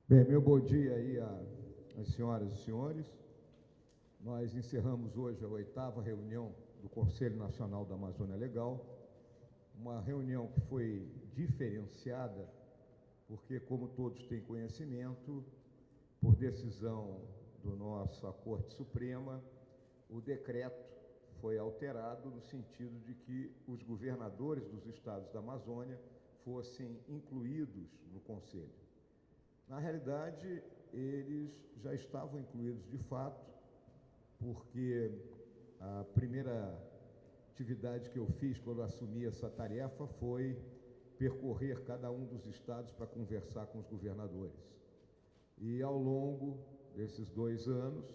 Bem, meu bom dia aí às senhoras e senhores. Nós encerramos hoje a 8ª reunião do Conselho Nacional da Amazônia Legal, uma reunião que foi diferenciada, porque, como todos têm conhecimento, por decisão da nossa Corte Suprema, o decreto foi alterado no sentido de que os governadores dos estados da Amazônia fossem incluídos no Conselho. Na realidade, eles já estavam incluídos de fato, porque a primeira atividade que eu fiz quando assumi essa tarefa foi percorrer cada um dos estados para conversar com os governadores. E ao longo desses 2 anos,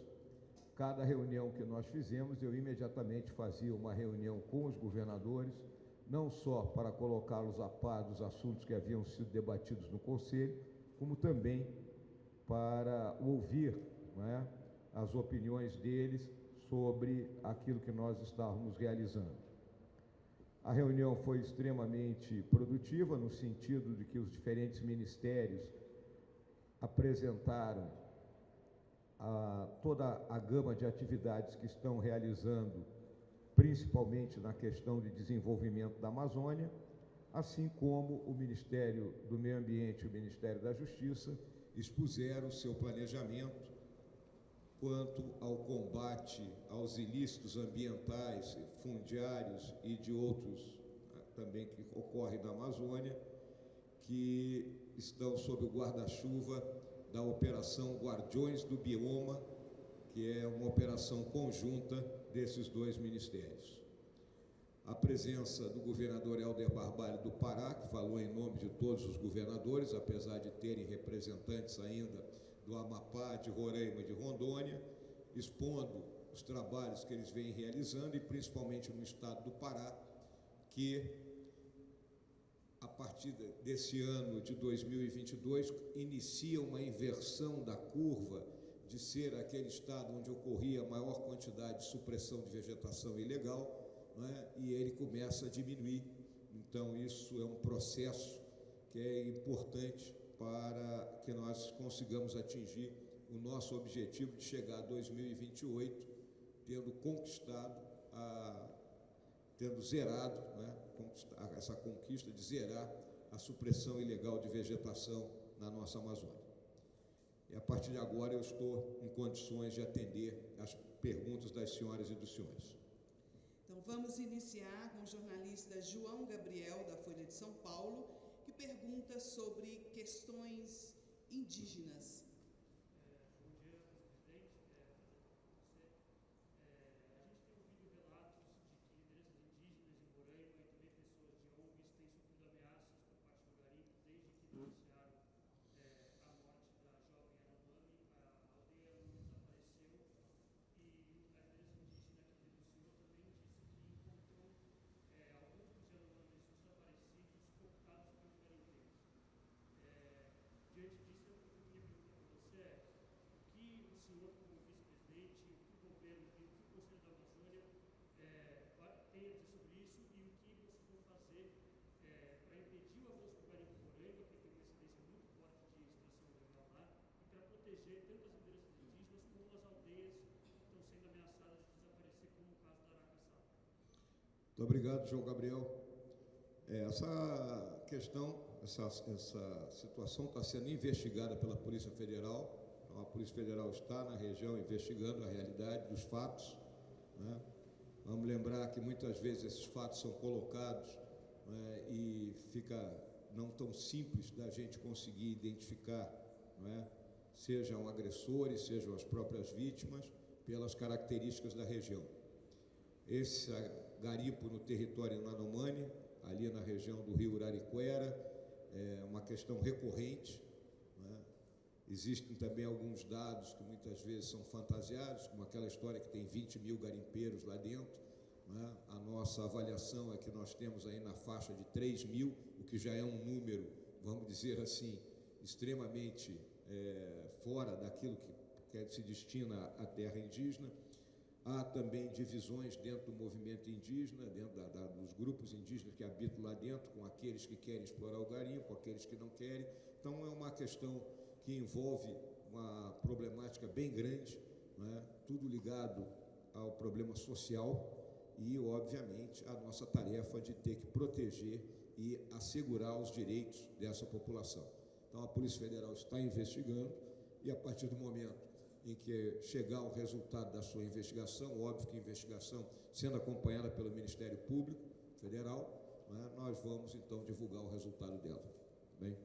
cada reunião que nós fizemos, eu imediatamente fazia uma reunião com os governadores, não só para colocá-los a par dos assuntos que haviam sido debatidos no Conselho, como também para ouvir, não é, as opiniões deles sobre aquilo que nós estávamos realizando. A reunião foi extremamente produtiva, no sentido de que os diferentes ministérios apresentaram toda a gama de atividades que estão realizando, principalmente na questão de desenvolvimento da Amazônia, assim como o Ministério do Meio Ambiente e o Ministério da Justiça expuseram o seu planejamento quanto ao combate aos ilícitos ambientais, fundiários e de outros também que ocorrem na Amazônia, que estão sob o guarda-chuva da Operação Guardiões do Bioma, que é uma operação conjunta desses 2 ministérios. A presença do governador Helder Barbalho do Pará, que falou em nome de todos os governadores, apesar de terem representantes ainda do Amapá, de Roraima e de Rondônia, expondo os trabalhos que eles vêm realizando, e principalmente no estado do Pará, que a partir desse ano de 2022 inicia uma inversão da curva de ser aquele estado onde ocorria a maior quantidade de supressão de vegetação ilegal, né, e ele começa a diminuir. Então, isso é um processo que é importante para que nós consigamos atingir o nosso objetivo de chegar a 2028, tendo conquistado, tendo zerado, né, essa conquista de zerar a supressão ilegal de vegetação na nossa Amazônia. E a partir de agora eu estou em condições de atender as perguntas das senhoras e dos senhores. Então, vamos iniciar com o jornalista João Gabriel, da Folha de São Paulo, que pergunta sobre questões indígenas. Muito obrigado, João Gabriel. Essa questão, essa situação está sendo investigada pela Polícia Federal. Então, a Polícia Federal está na região investigando a realidade dos fatos, né? Vamos lembrar que muitas vezes esses fatos são colocados, né, e fica não tão simples da gente conseguir identificar, né, sejam agressores, sejam as próprias vítimas, pelas características da região. Esse garimpo no território Yanomami, ali na região do rio Uraricuera, é uma questão recorrente, né? Existem também alguns dados que muitas vezes são fantasiados, como aquela história que tem 20.000 garimpeiros lá dentro, né? A nossa avaliação é que nós temos aí na faixa de 3.000, o que já é um número, vamos dizer assim, extremamente fora daquilo que se destina à terra indígena. Há também divisões dentro do movimento indígena, dentro dos grupos indígenas que habitam lá dentro, com aqueles que querem explorar o garimpo, aqueles que não querem. Então, é uma questão que envolve uma problemática bem grande, né? Tudo ligado ao problema social e, obviamente, a nossa tarefa de ter que proteger e assegurar os direitos dessa população. Então, a Polícia Federal está investigando e, a partir do momento em que chegar o resultado da sua investigação, óbvio que a investigação sendo acompanhada pelo Ministério Público Federal, né, nós vamos, então, divulgar o resultado dela. Bem?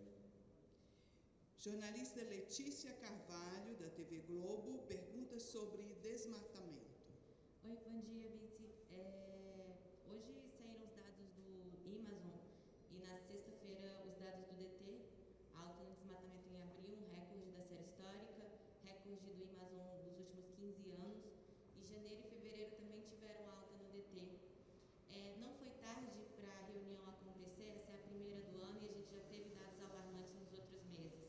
Jornalista Letícia Carvalho, da TV Globo, pergunta sobre desmatamento. Oi, bom dia, vice. Hoje saíram os dados do Amazon e na sexta-feira os dados do DT, alta no desmatamento em abril, um recorde da série histórica, recorde do Amazon dos últimos 15 anos, e janeiro e fevereiro também tiveram alta no DT. Não foi tarde para a reunião acontecer, essa é a primeira do ano e a gente já teve dados alarmantes nos outros meses.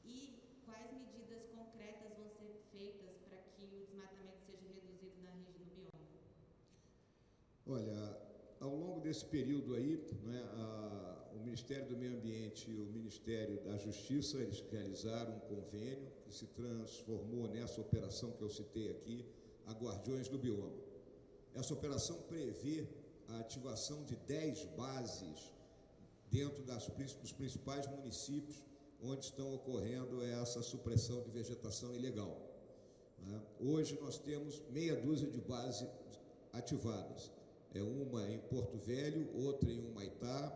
E quais medidas concretas vão ser feitas para que o desmatamento seja reduzido na região do bioma? Olha, ao longo desse período aí, né, o Ministério do Meio Ambiente e o Ministério da Justiça, eles realizaram um convênio que se transformou nessa operação que eu citei aqui, a Guardiões do Bioma. Essa operação prevê a ativação de 10 bases dentro dos principais municípios onde estão ocorrendo essa supressão de vegetação ilegal. Né? Hoje nós temos meia dúzia de bases ativadas. Uma em Porto Velho, outra em Humaitá,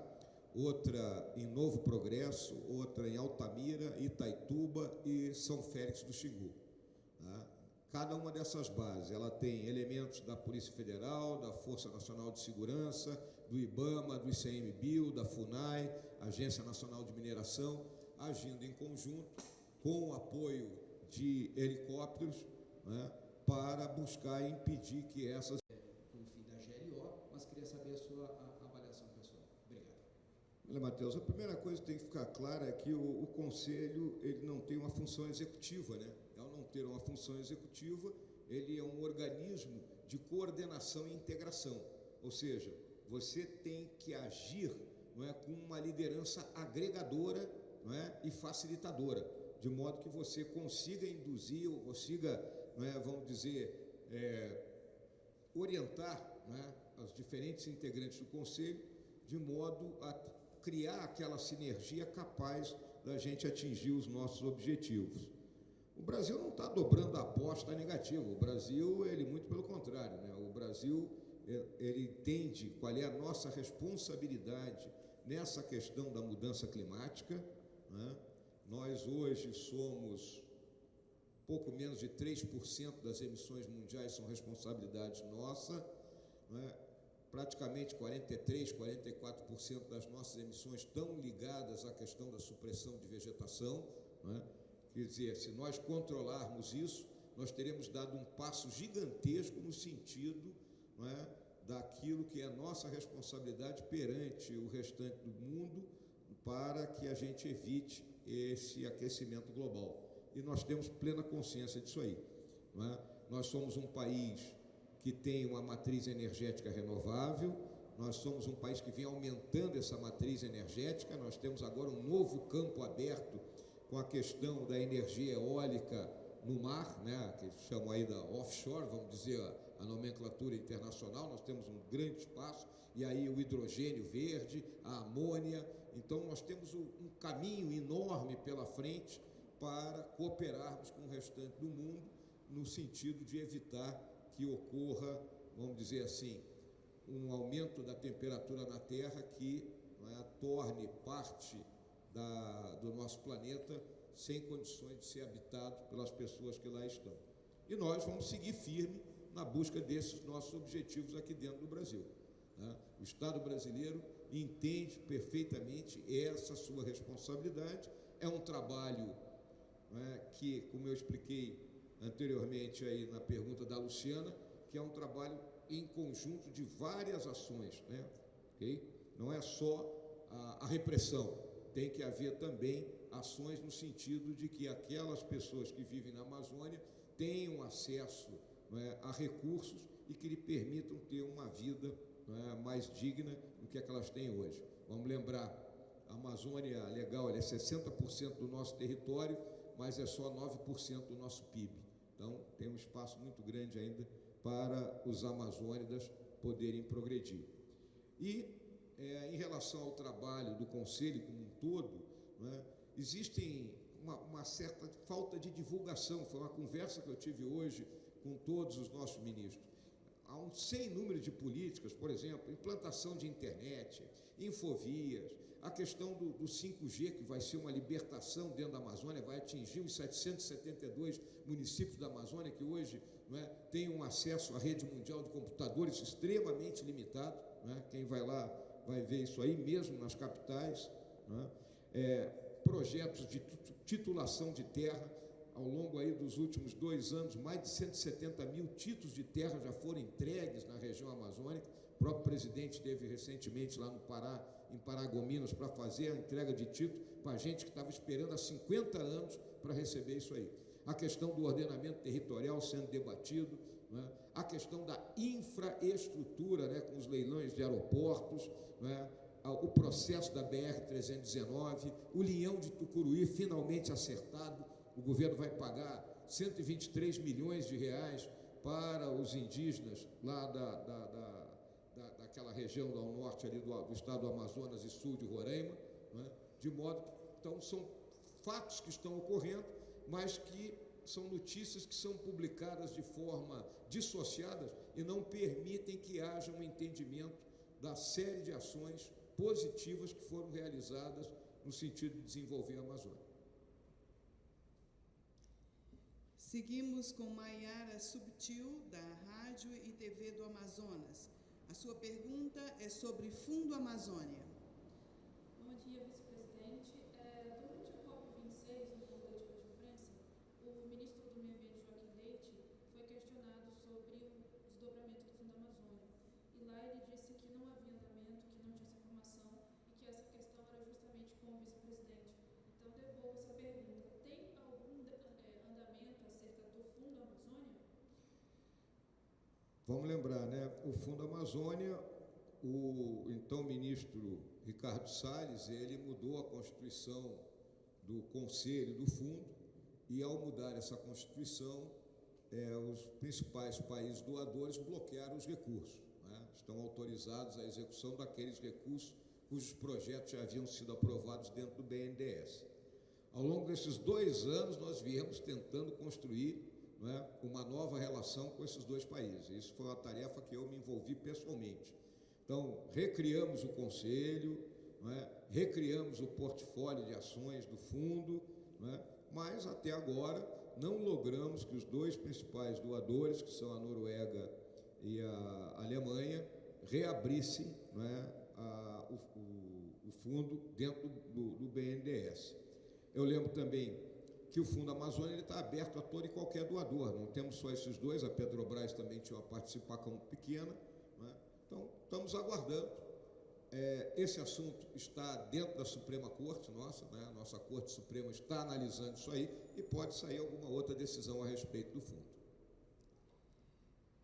outra em Novo Progresso, outra em Altamira, Itaituba e São Félix do Xingu. Tá? Cada uma dessas bases, ela tem elementos da Polícia Federal, da Força Nacional de Segurança, do IBAMA, do ICMBio, da FUNAI, Agência Nacional de Mineração, agindo em conjunto com o apoio de helicópteros, né, para buscar impedir que essas... Com o fim da GLO, mas queria saber a sua avaliação pessoal. Obrigado. Olha, Matheus, a primeira coisa que tem que ficar clara é que o Conselho ele não tem uma função executiva, né? Ao não ter uma função executiva, ele é um organismo de coordenação e integração, ou seja, você tem que agir, não é, com uma liderança agregadora, não é, e facilitadora, de modo que você consiga induzir ou consiga, não é, vamos dizer, orientar, né, os diferentes integrantes do Conselho, de modo a criar aquela sinergia capaz da gente atingir os nossos objetivos. O Brasil não está dobrando a aposta negativa, o Brasil, ele muito pelo contrário, né? O Brasil, ele entende qual é a nossa responsabilidade nessa questão da mudança climática, né? Nós hoje somos pouco menos de 3% das emissões mundiais são responsabilidade nossa, né? Praticamente 43%, 44% das nossas emissões estão ligadas à questão da supressão de vegetação, né? Quer dizer, se nós controlarmos isso, nós teremos dado um passo gigantesco no sentido, não é, daquilo que é nossa responsabilidade perante o restante do mundo para que a gente evite esse aquecimento global. E nós temos plena consciência disso aí. Não é? Nós somos um país que tem uma matriz energética renovável, nós somos um país que vem aumentando essa matriz energética, nós temos agora um novo campo aberto com a questão da energia eólica no mar, né, que chamam aí da offshore, vamos dizer, a nomenclatura internacional, nós temos um grande espaço, e aí o hidrogênio verde, a amônia, então nós temos um caminho enorme pela frente para cooperarmos com o restante do mundo, no sentido de evitar que ocorra, vamos dizer assim, um aumento da temperatura na Terra que, não é, torne parte do nosso planeta sem condições de ser habitado pelas pessoas que lá estão. E nós vamos seguir firme na busca desses nossos objetivos aqui dentro do Brasil. Né? O Estado brasileiro entende perfeitamente essa sua responsabilidade. É um trabalho, né, que, como eu expliquei anteriormente aí na pergunta da Luciana, que é um trabalho em conjunto de várias ações, né? Okay? Não é só a repressão, tem que haver também ações no sentido de que aquelas pessoas que vivem na Amazônia tenham acesso, não é, a recursos e que lhe permitam ter uma vida, não é, mais digna do que elas têm hoje. Vamos lembrar, a Amazônia legal, ela é 60% do nosso território, mas é só 9% do nosso PIB. Então, tem um espaço muito grande ainda para os amazônidas poderem progredir. E, em relação ao trabalho do Conselho como um todo, né, existem uma certa falta de divulgação. Foi uma conversa que eu tive hoje com todos os nossos ministros. Há um sem número de políticas, por exemplo, implantação de internet, infovias, a questão do 5G, que vai ser uma libertação dentro da Amazônia, vai atingir os 772 municípios da Amazônia, que hoje, não é, têm um acesso à rede mundial de computadores extremamente limitado. Não é? Quem vai lá vai ver isso aí, mesmo nas capitais. Não é? Projetos de titulação de terra. Ao longo aí dos últimos 2 anos, mais de 170 mil títulos de terra já foram entregues na região amazônica. O próprio presidente esteve recentemente lá no Pará, em Paragominas, para fazer a entrega de título para gente que estava esperando há 50 anos para receber isso aí. A questão do ordenamento territorial sendo debatido, né? A questão da infraestrutura, né? Com os leilões de aeroportos, né? O processo da BR-319, o Linhão de Tucuruí finalmente acertado. O governo vai pagar 123 milhões de reais para os indígenas lá daquela região ao norte ali do estado do Amazonas e sul de Roraima, né? De modo que, então, são fatos que estão ocorrendo, mas que são notícias que são publicadas de forma dissociada e não permitem que haja um entendimento da série de ações positivas que foram realizadas no sentido de desenvolver a Amazônia. Seguimos com Maiara Subtil, da Rádio e TV do Amazonas. A sua pergunta é sobre Fundo Amazônia. Bom dia, vice-presidente. Durante a COP26, no coletiva de imprensa, o ministro do Meio Ambiente, Joaquim Leite, foi questionado sobre o desdobramento do Fundo Amazônia. E lá ele disse que não havia andamento, que não tinha essa informação e que essa questão era justamente com o vice-presidente. Então, devolvo essa pergunta. Tem algum andamento acerca do Fundo Amazônia? Vamos lembrar, né? O Fundo Amazônia, o então ministro Ricardo Salles, ele mudou a constituição do Conselho do Fundo e, ao mudar essa constituição, os principais países doadores bloquearam os recursos, né? Estão autorizados à execução daqueles recursos cujos projetos já haviam sido aprovados dentro do BNDES. Ao longo desses 2 anos, nós viemos tentando construir, não é, uma nova relação com esses 2 países. Isso foi uma tarefa que eu me envolvi pessoalmente. Então, recriamos o Conselho, não é, recriamos o portfólio de ações do Fundo, não é, mas até agora não logramos que os 2 principais doadores, que são a Noruega e a Alemanha, reabrissem, não é, o fundo dentro do BNDES. Eu lembro também que o Fundo Amazônia está aberto a todo e qualquer doador, não temos só esses 2, a Petrobras também tinha uma participação pequena, né? Então, estamos aguardando. Esse assunto está dentro da Suprema Corte nossa, né? A nossa Corte Suprema está analisando isso aí e pode sair alguma outra decisão a respeito do fundo.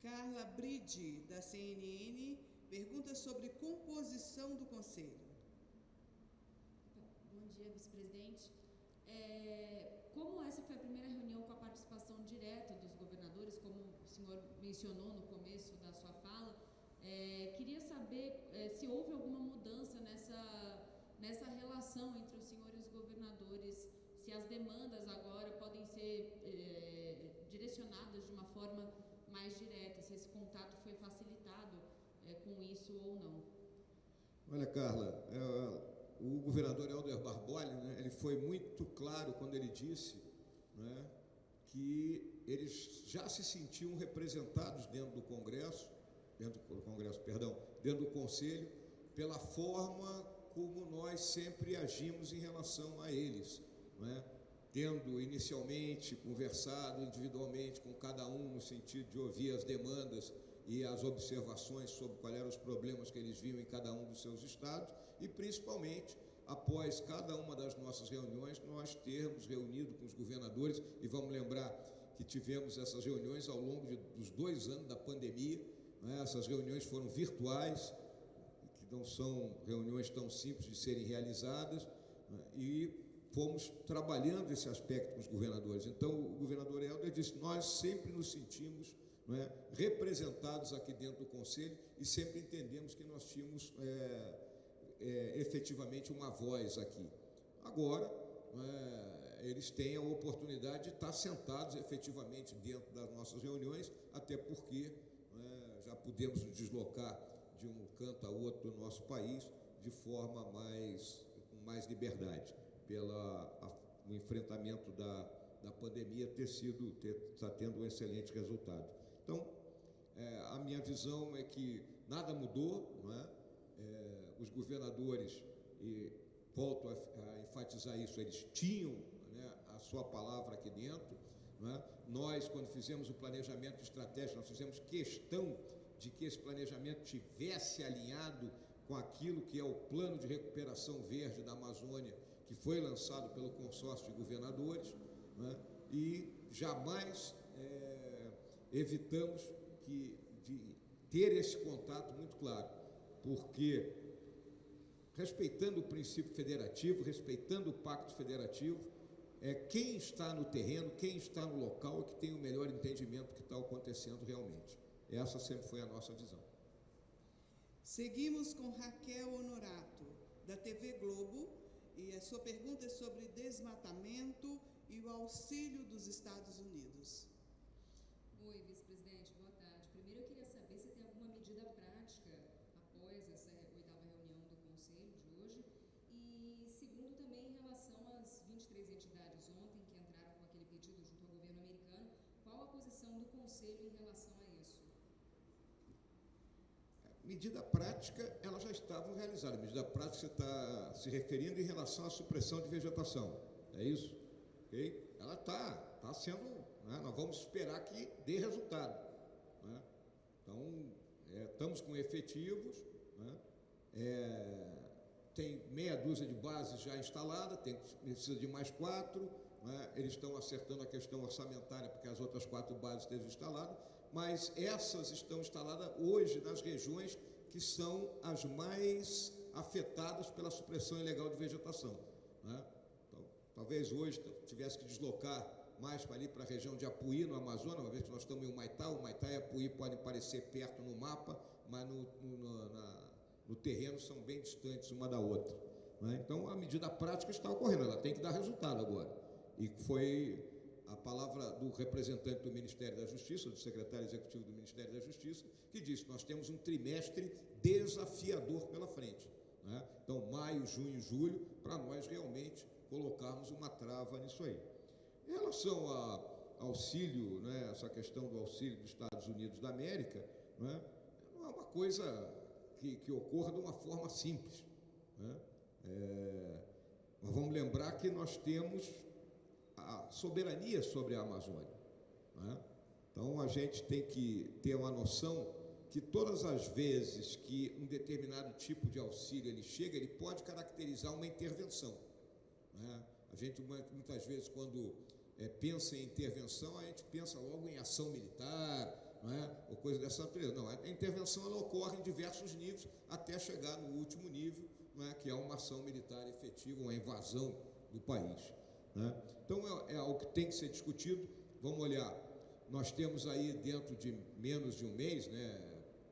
Carla Bride, da CNN, pergunta sobre composição do Conselho. Bom dia, vice-presidente. Como essa foi a primeira reunião com a participação direta dos governadores, como o senhor mencionou no começo da sua fala, queria saber se houve alguma mudança nessa relação entre o senhor e os governadores, se as demandas agora podem ser direcionadas de uma forma mais direta, se esse contato foi facilitado com isso ou não. Olha, Carla, o governador Helder Barbalho, né, ele foi muito claro quando ele disse, né, que eles já se sentiam representados dentro do Conselho, pela forma como nós sempre agimos em relação a eles, né, tendo inicialmente conversado individualmente com cada um no sentido de ouvir as demandas e as observações sobre quais eram os problemas que eles viam em cada um dos seus estados e, principalmente, após cada uma das nossas reuniões, nós termos reunido com os governadores, e vamos lembrar que tivemos essas reuniões ao longo dos 2 anos da pandemia, né? Essas reuniões foram virtuais, que não são reuniões tão simples de serem realizadas, né? E fomos trabalhando esse aspecto com os governadores. Então, o governador Helder disse: nós sempre nos sentimos, não é, representados aqui dentro do Conselho e sempre entendemos que nós tínhamos efetivamente uma voz aqui. Agora, eles têm a oportunidade de estar sentados efetivamente dentro das nossas reuniões, até porque já podemos nos deslocar de um canto a outro do nosso país de forma com mais liberdade, o enfrentamento da pandemia está tendo um excelente resultado. Então, a minha visão é que nada mudou, não é? Os governadores, e volto a enfatizar isso, eles tinham, né, a sua palavra aqui dentro, não é? Nós, quando fizemos o planejamento estratégico, nós fizemos questão de que esse planejamento tivesse alinhado com aquilo que é o Plano de Recuperação Verde da Amazônia, que foi lançado pelo consórcio de governadores, né? E jamais evitamos de ter esse contato muito claro, porque respeitando o princípio federativo, respeitando o pacto federativo, quem está no terreno, quem está no local, é que tem o melhor entendimento do que está acontecendo realmente. Essa sempre foi a nossa visão. Seguimos com Raquel Honorato, da TV Globo, e a sua pergunta é sobre desmatamento e o auxílio dos Estados Unidos. Oi, vice-presidente, boa tarde. Primeiro eu queria saber se tem alguma medida prática após essa 8ª reunião do Conselho de hoje. E segundo, também em relação às 23 entidades ontem que entraram com aquele pedido junto ao governo americano, qual a posição do Conselho em relação a isso? Medida prática, elas já estavam realizadas. Medida prática, você está se referindo em relação à supressão de vegetação, é isso? Okay? Ela está sendo, né? Nós vamos esperar que dê resultado, né? Então, estamos com efetivos, né? Tem meia dúzia de bases já instaladas, precisa de mais 4, né? Eles estão acertando a questão orçamentária porque as outras 4 bases estejam instaladas, mas essas estão instaladas hoje nas regiões que são as mais afetadas pela supressão ilegal de vegetação, né? Então, talvez hoje tivesse que deslocar mais para ali para a região de Apuí, no Amazonas, uma vez que nós estamos em Humaitá. Humaitá e Apuí podem parecer perto no mapa, mas no terreno são bem distantes uma da outra, né? Então, a medida prática está ocorrendo, ela tem que dar resultado agora. E foi a palavra do representante do Ministério da Justiça, do secretário executivo do Ministério da Justiça, que disse que nós temos um trimestre desafiador pela frente, né? Então, maio, junho e julho, para nós realmente colocarmos uma trava nisso aí. Em relação a auxílio, né, essa questão do auxílio dos Estados Unidos da América, né, não é uma coisa que ocorra de uma forma simples, né? Nós vamos lembrar que nós temos a soberania sobre a Amazônia, né? Então, a gente tem que ter uma noção que todas as vezes que um determinado tipo de auxílio ele chega, ele pode caracterizar uma intervenção, né? A gente, muitas vezes, quando pensa em intervenção, a gente pensa logo em ação militar, né, ou coisa dessa natureza. Não, a intervenção ela ocorre em diversos níveis, até chegar no último nível, né, que é uma ação militar efetiva, uma invasão do país, né? Então, é algo que tem que ser discutido. Vamos olhar, nós temos aí dentro de menos de um mês, né,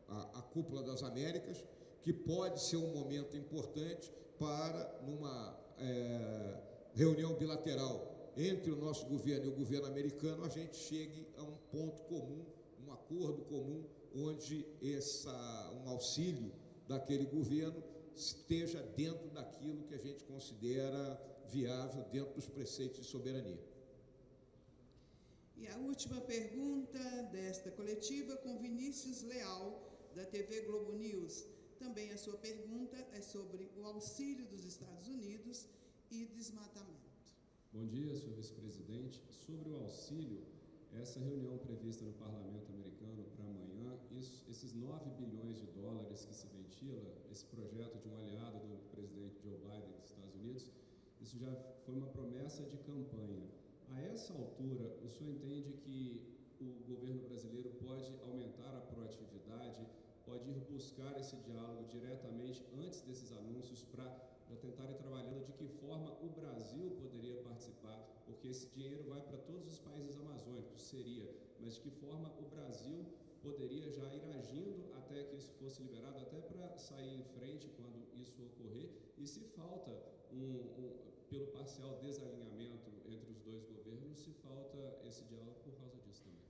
a Cúpula das Américas, que pode ser um momento importante para, numa reunião bilateral entre o nosso governo e o governo americano, a gente chegue a um ponto comum, um acordo comum, onde um auxílio daquele governo esteja dentro daquilo que a gente considera viável, dentro dos preceitos de soberania. E a última pergunta desta coletiva com Vinícius Leal, da TV Globo News. Também a sua pergunta é sobre o auxílio dos Estados Unidos e desmatamento. Bom dia, senhor vice-presidente. Sobre o auxílio, essa reunião prevista no Parlamento americano para amanhã, esses 9 bilhões de dólares que se ventila, esse projeto de um aliado do presidente Joe Biden dos Estados Unidos, isso já foi uma promessa de campanha. A essa altura, o senhor entende que o governo brasileiro pode aumentar a proatividade, pode ir buscar esse diálogo diretamente antes desses anúncios para tentarem trabalhando de que forma o Brasil poderia participar, porque esse dinheiro vai para todos os países amazônicos, seria, mas de que forma o Brasil poderia já ir agindo até que isso fosse liberado, até para sair em frente quando isso ocorrer, e se falta pelo parcial desalinhamento entre os dois governos, se falta esse diálogo por causa disso também.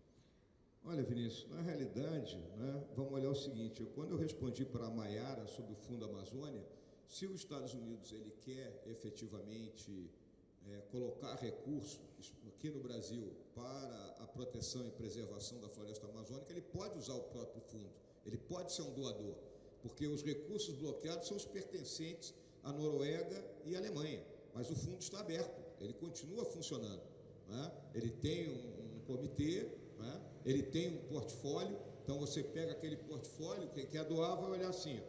Olha, Vinícius, na realidade, né, vamos olhar o seguinte, quando eu respondi para a Maiara sobre o Fundo Amazônia, se os Estados Unidos ele quer efetivamente colocar recursos aqui no Brasil para a proteção e preservação da floresta amazônica, ele pode usar o próprio fundo, ele pode ser um doador, porque os recursos bloqueados são os pertencentes à Noruega e à Alemanha, mas o fundo está aberto, ele continua funcionando, né? Ele tem um comitê, né? Ele tem um portfólio, então você pega aquele portfólio, quem quer doar vai olhar assim,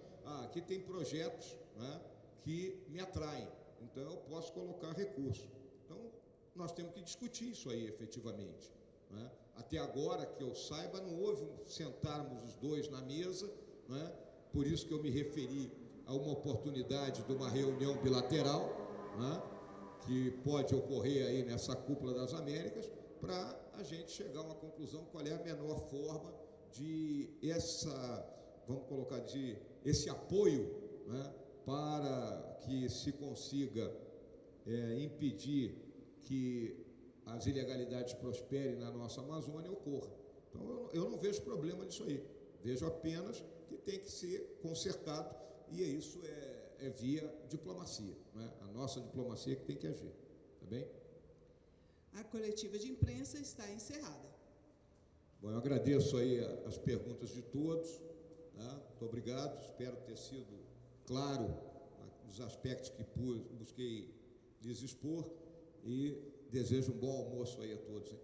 aqui tem projetos, né, que me atraem, então eu posso colocar recurso. Então, nós temos que discutir isso aí efetivamente, né? Até agora, que eu saiba, não houve sentarmos os dois na mesa, né? Por isso que eu me referi a uma oportunidade de uma reunião bilateral, né, que pode ocorrer aí nessa Cúpula das Américas, para a gente chegar a uma conclusão qual é a menor forma de vamos colocar, de esse apoio, né, para que se consiga impedir que as ilegalidades prosperem na nossa Amazônia ocorra. Então, eu não vejo problema nisso aí. Vejo apenas que tem que ser consertado, e isso é via diplomacia, né? A nossa diplomacia que tem que agir. Tá bem? A coletiva de imprensa está encerrada. Bom, eu agradeço aí as perguntas de todos, né? Muito obrigado, espero ter sido claro os aspectos que busquei lhes expor, e desejo um bom almoço aí a todos, hein?